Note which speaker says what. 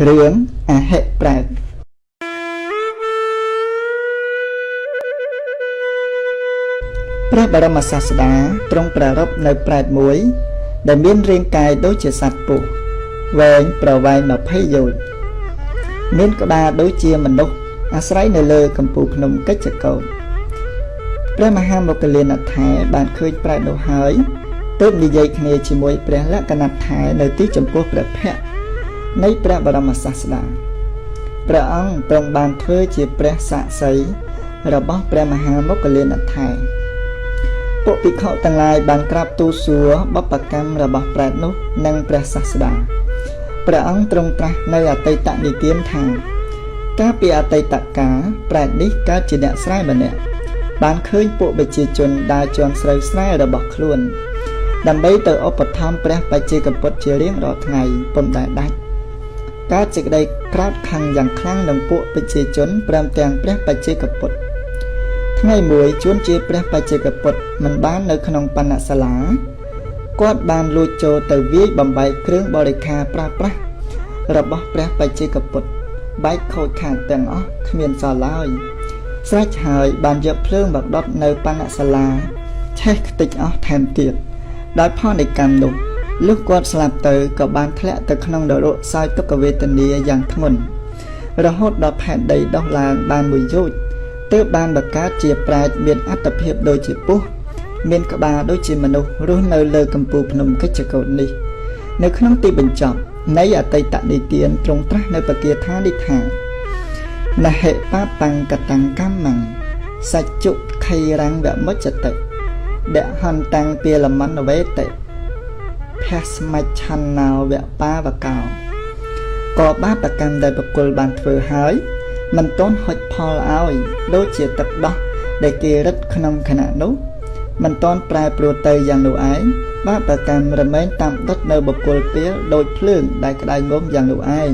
Speaker 1: រឿងអហិប្រែតព្រះបរមសាស្តាទ្រង់ប្រារព្ធនៅប្រែតមួយដែលមានរាងកាយដូចជាសត្វពស់វែងប្រវែង20យោជន៍មានក្បាលដូចជាមនុស្សអាស្រ័យនៅលើកំពូលភ្នំកិច្ចកោฏព្រះមហាមគលានថែបានឃើញប្រែតនោះហើយទើបនិយាយគ្នាជាមួយព្រះលក្ខណថែនៅទីចំពោះព្រះភ័ក្ត្រនៃព្រះបរមសាស្តាព្រះអង្គទ្រង់បានធ្វើជាព្រះសាក្សីរបស់ព្រះមហាមគលានថែពួកភិក្ខុទាំងឡាយបានក្រាបទូលសួរបព្វកម្មរបស់ប្រែតនោះនិងព្រះសាស្តាព្រះអង្គទ្រង់ត្រាស់នៅអតីតនិទានថាកាលពីអតីតកាលប្រែតនេះកើតជាអ្នកស្រែម្នាក់បានឃើញពួកប្រជាជនដើរជាន់ស្រូវស្រែរបស់ខ្លួនដើម្បីទៅឧបត្ថម្ភព្រះបច្ចេកពុទ្ធជារៀងរាល់ថ្ងៃពុំដែលដាច់កើតសេចក្តីក្រោធខឹងយ៉ាងខ្លាំងនឹងពួកប្រជាជនព្រមទាំងព្រះបច្ចេកពុទ្ធថ្ងៃមួយជួនជាព្រះបច្ចេកពុទ្ធមិនបាននៅក្នុងបណ្ណសាលាគាត់បានលួចចូលទៅវាយបំបែកគ្រឿងបរិក្ខារប្រើប្រាស់របស់ព្រះបច្ចេកពុទ្ធបែកខូចខាតទាំងអស់គ្មានសល់ឡើយស្រេចហើយបានយកភ្លើងមកដុតនៅបណ្ណសាលាឆេះខ្ទេចអស់ថែមទៀតដោយផលនៃកម្មនោះលុះគាត់ស្លាប់ទៅក៏បានធ្លាក់ទៅក្នុងនរកសោយទុក្ខវេទនាយ៉ាងធ្ងន់រហូតដល់ផែនដីដុះឡើងបានមួយយោជន៍ទើបបានបង្កើតជាប្រែតមានអត្តភាពដូចជាពស់មានក្បាលដូចជាមនុស្សរស់នៅលើកំពូលភ្នំកិច្ចកោฏនេះនៅក្នុងទីបញ្ចប់នៃអតីតនិទានទ្រង់ត្រាស់នៅបគាថានេះថាណហិបាបង្កតੰកម្មੰសច្ចុខៃរੰវមុចតិដហន្តੰពាលមនវេតិភស្មច្ឆន្នោវបាវកោក៏បាបកម្មដែលបុគ្គលបានធ្វើហើយមិនទាន់ហុចផលឲ្យដូចជាទឹកដោះដែលគេរឹតក្នុងខណៈនោះមិនទាន់ប្រែប្រួលទៅយ៉ាងនោះឯងបាបកម្មរមែងតាមដុតនៅបុគ្គលពេលដូចភ្លើងដែលក្តៅងំយ៉ាងនោះឯង